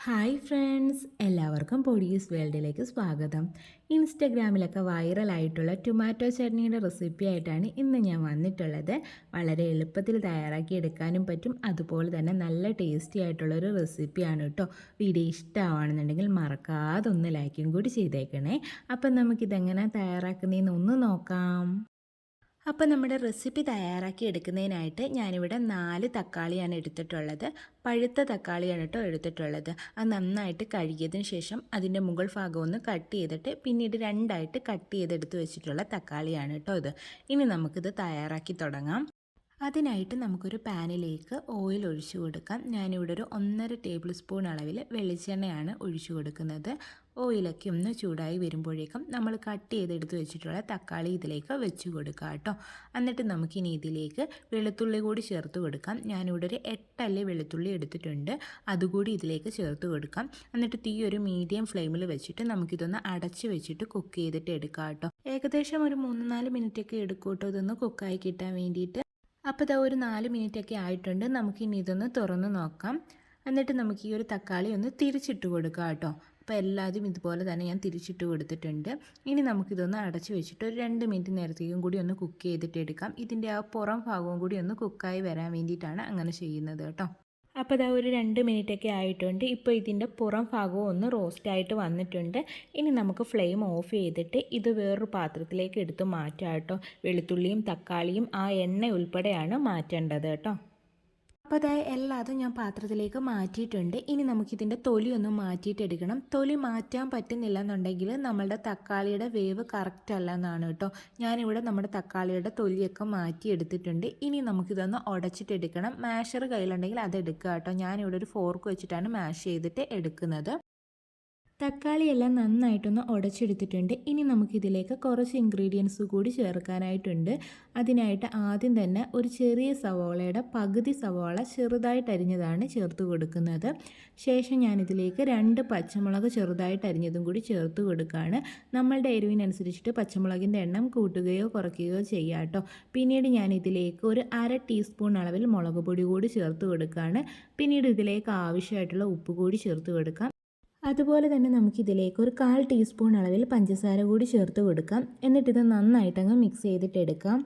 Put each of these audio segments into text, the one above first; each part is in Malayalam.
ഹായ് ഫ്രണ്ട്സ്, എല്ലാവർക്കും പൊടിയൂസ് വേൾഡിലേക്ക് സ്വാഗതം. ഇൻസ്റ്റഗ്രാമിലൊക്കെ വൈറലായിട്ടുള്ള ടൊമാറ്റോ ചട്നിയുടെ റെസിപ്പി ആയിട്ടാണ് ഇന്ന് ഞാൻ വന്നിട്ടുള്ളത്. വളരെ എളുപ്പത്തിൽ തയ്യാറാക്കി എടുക്കാനും പറ്റും, അതുപോലെ തന്നെ നല്ല ടേസ്റ്റി ആയിട്ടുള്ളൊരു റെസിപ്പിയാണ് കേട്ടോ. വീഡിയോ ഇഷ്ടമാണെന്നുണ്ടെങ്കിൽ മറക്കാതെ ഒന്ന് ലൈക്കും കൂടി ചെയ്തേക്കണേ. അപ്പം നമുക്കിതെങ്ങനെ തയ്യാറാക്കുന്നതെന്ന് ഒന്ന് നോക്കാം. അപ്പോൾ നമ്മുടെ റെസിപ്പി തയ്യാറാക്കി എടുക്കുന്നതിനായിട്ട് ഞാനിവിടെ 4 തക്കാളിയാണ് എടുത്തിട്ടുള്ളത്. പഴുത്ത തക്കാളിയാണ് കേട്ടോ എടുത്തിട്ടുള്ളത്. അത് നന്നായിട്ട് കഴുകിയതിന് ശേഷം അതിൻ്റെ മുകൾ ഭാഗം ഒന്ന് കട്ട് ചെയ്തിട്ട് പിന്നീട് രണ്ടായിട്ട് കട്ട് ചെയ്തെടുത്ത് വെച്ചിട്ടുള്ള തക്കാളിയാണ് കേട്ടോ ഇത്. ഇനി നമുക്കിത് തയ്യാറാക്കി തുടങ്ങാം. അതിനായിട്ട് നമുക്കൊരു പാനിലേക്ക് ഓയിൽ ഒഴിച്ചു കൊടുക്കാം. ഞാനിവിടെ ഒരു 1.5 ടേബിൾ സ്പൂൺ അളവിൽ വെളിച്ചെണ്ണയാണ് ഒഴിച്ചു കൊടുക്കുന്നത്. ഓയിലൊക്കെ ഒന്ന് ചൂടായി വരുമ്പോഴേക്കും നമ്മൾ കട്ട് ചെയ്തെടുത്ത് വെച്ചിട്ടുള്ള തക്കാളി ഇതിലേക്ക് വെച്ച് കൊടുക്കുക കേട്ടോ. എന്നിട്ട് നമുക്കിനി ഇതിലേക്ക് വെളുത്തുള്ളി കൂടി ചേർത്ത് കൊടുക്കാം. ഞാനിവിടെ ഒരു 8 അല്ലി വെളുത്തുള്ളി എടുത്തിട്ടുണ്ട്, അതുകൂടി ഇതിലേക്ക് ചേർത്ത് കൊടുക്കാം. എന്നിട്ട് തീ ഒരു മീഡിയം ഫ്ലെയിമിൽ വെച്ചിട്ട് നമുക്കിതൊന്ന് അടച്ച് വെച്ചിട്ട് കുക്ക് ചെയ്തിട്ട് എടുക്കാം കേട്ടോ. ഏകദേശം ഒരു 3-4 മിനിറ്റൊക്കെ എടുക്കും കേട്ടോ ഇതൊന്ന് കുക്കായി കിട്ടാൻ വേണ്ടിയിട്ട്. അപ്പോൾ ഇതാ ഒരു 4 മിനിറ്റൊക്കെ ആയിട്ടുണ്ട്. നമുക്കിനി ഇതൊന്ന് തുറന്ന് നോക്കാം. എന്നിട്ട് നമുക്ക് ഈ ഒരു തക്കാളി ഒന്ന് തിരിച്ചിട്ട് കൊടുക്കാം കേട്ടോ. അപ്പോൾ എല്ലാതും ഇതുപോലെ തന്നെ ഞാൻ തിരിച്ചിട്ട് കൊടുത്തിട്ടുണ്ട്. ഇനി നമുക്കിതൊന്ന് അടച്ച് വെച്ചിട്ട് ഒരു 2 മിനിറ്റ് നേരത്തേക്കും കൂടി ഒന്ന് കുക്ക് ചെയ്തിട്ട് എടുക്കാം. ഇതിൻ്റെ ആ പുറം ഭാഗവും കൂടി ഒന്ന് കുക്കായി വരാൻ വേണ്ടിയിട്ടാണ് അങ്ങനെ ചെയ്യുന്നത് കേട്ടോ. അപ്പോൾ ഇതാ ഒരു 2 മിനിറ്റൊക്കെ ആയിട്ടുണ്ട്. ഇപ്പോൾ ഇതിൻ്റെ പുറം ഭാഗവും ഒന്ന് റോസ്റ്റായിട്ട് വന്നിട്ടുണ്ട്. ഇനി നമുക്ക് ഫ്ലെയിം ഓഫ് ചെയ്തിട്ട് ഇത് വേറൊരു പാത്രത്തിലേക്ക് എടുത്ത് മാറ്റാം കേട്ടോ. വെളുത്തുള്ളിയും തക്കാളിയും ആ എണ്ണ ഉൾപ്പെടെയാണ് മാറ്റേണ്ടത് കേട്ടോ. അപ്പോൾ അതായത് എല്ലാതും ഞാൻ പാത്രത്തിലേക്ക് മാറ്റിയിട്ടുണ്ട്. ഇനി നമുക്കിതിൻ്റെ തൊലി ഒന്ന് മാറ്റിയിട്ടെടുക്കണം. തൊലി മാറ്റാൻ പറ്റുന്നില്ല എന്നുണ്ടെങ്കിൽ നമ്മളുടെ തക്കാളിയുടെ വേവ് കറക്റ്റ് അല്ല എന്നാണ് കേട്ടോ. ഞാനിവിടെ നമ്മുടെ തക്കാളിയുടെ തൊലിയൊക്കെ മാറ്റിയെടുത്തിട്ടുണ്ട്. ഇനി നമുക്കിതൊന്ന് ഉടച്ചിട്ടെടുക്കണം. മാഷർ കയ്യിലുണ്ടെങ്കിൽ അത് എടുക്കുക കേട്ടോ. ഞാനിവിടെ ഒരു ഫോർക്ക് വെച്ചിട്ടാണ് മാഷ് ചെയ്തിട്ട് എടുക്കുന്നത്. തക്കാളിയെല്ലാം നന്നായിട്ടൊന്ന് ഉടച്ചെടുത്തിട്ടുണ്ട്. ഇനി നമുക്കിതിലേക്ക് കുറച്ച് ഇൻഗ്രീഡിയൻസ് കൂടി ചേർക്കാനായിട്ടുണ്ട്. അതിനായിട്ട് ആദ്യം തന്നെ ഒരു ചെറിയ സവോളയുടെ പകുതി സവോള ചെറുതായിട്ട് അരിഞ്ഞതാണ് ചേർത്ത് കൊടുക്കുന്നത്. ശേഷം ഞാനിതിലേക്ക് 2 പച്ചമുളക് ചെറുതായിട്ട് അരിഞ്ഞതും കൂടി ചേർത്ത് കൊടുക്കുകയാണ്. നമ്മളുടെ എരിവിനനുസരിച്ചിട്ട് പച്ചമുളകിൻ്റെ എണ്ണം കൂട്ടുകയോ കുറയ്ക്കുകയോ ചെയ്യാം കേട്ടോ. പിന്നീട് ഞാനിതിലേക്ക് ഒരു 1/2 ടീസ്പൂൺ അളവിൽ മുളക് പൊടി കൂടി ചേർത്ത് കൊടുക്കുകയാണ്. പിന്നീട് ഇതിലേക്ക് ആവശ്യമായിട്ടുള്ള ഉപ്പ് കൂടി ചേർത്ത് കൊടുക്കാം. അതുപോലെ തന്നെ നമുക്കിതിലേക്ക് ഒരു 1/4 ടീസ്പൂൺ അളവിൽ പഞ്ചസാര കൂടി ചേർത്ത് കൊടുക്കാം. എന്നിട്ടിത് നന്നായിട്ടങ്ങ് മിക്സ് ചെയ്തിട്ടെടുക്കാം.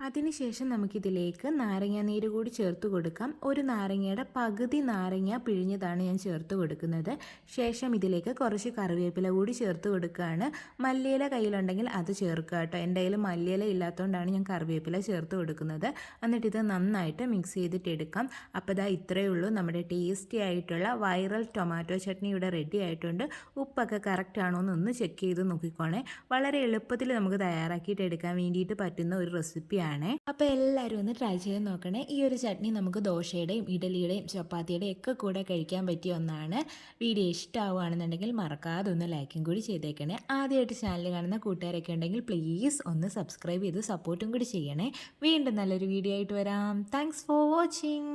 അതിനുശേഷം നമുക്കിതിലേക്ക് നാരങ്ങാനീര് കൂടി ചേർത്ത് കൊടുക്കാം. ഒരു നാരങ്ങയുടെ പകുതി നാരങ്ങ പിഴിഞ്ഞതാണ് ഞാൻ ചേർത്ത് കൊടുക്കുന്നത്. ശേഷം ഇതിലേക്ക് കുറച്ച് കറിവേപ്പില കൂടി ചേർത്ത് കൊടുക്കുകയാണ്. മല്ലിയില കയ്യിലുണ്ടെങ്കിൽ അത് ചേർക്കുക കേട്ടോ. എൻ്റെ കയ്യിൽ മല്ലിയില ഇല്ലാത്തതുകൊണ്ടാണ് ഞാൻ കറിവേപ്പില ചേർത്ത് കൊടുക്കുന്നത്. എന്നിട്ടിത് നന്നായിട്ട് മിക്സ് ചെയ്തിട്ടെടുക്കാം. അപ്പോൾ ഇതാ ഇത്രയേ ഉള്ളൂ, നമ്മുടെ ടേസ്റ്റി ആയിട്ടുള്ള വൈറൽ ടൊമാറ്റോ ചട്നി ഇവിടെ റെഡി ആയിട്ടുണ്ട്. ഉപ്പൊക്കെ കറക്റ്റ് ആണോ എന്നൊന്ന് ചെക്ക് ചെയ്ത് നോക്കിക്കോണേ. വളരെ എളുപ്പത്തിൽ നമുക്ക് തയ്യാറാക്കിയിട്ട് എടുക്കാൻ വേണ്ടിയിട്ട് പറ്റുന്ന ഒരു റെസിപ്പിയാണ്. അപ്പോൾ എല്ലാവരും ഒന്ന് ട്രൈ ചെയ്ത് നോക്കണേ. ഈ ഒരു ചട്നി നമുക്ക് ദോശയുടെയും ഇഡലിയുടെയും ചപ്പാത്തിയുടെയും ഒക്കെ കൂടെ കഴിക്കാൻ പറ്റിയ ഒന്നാണ്. വീഡിയോ ഇഷ്ടമാവുകയാണെന്നുണ്ടെങ്കിൽ മറക്കാതെ ഒന്ന് ലൈക്കും കൂടി ചെയ്തേക്കണേ. ആദ്യമായിട്ട് ചാനൽ കാണുന്ന കൂട്ടുകാരൊക്കെ ഉണ്ടെങ്കിൽ പ്ലീസ് ഒന്ന് സബ്സ്ക്രൈബ് ചെയ്ത് സപ്പോർട്ടും കൂടി ചെയ്യണേ. വീണ്ടും നല്ലൊരു വീഡിയോ ആയിട്ട് വരാം. Thanks for watching.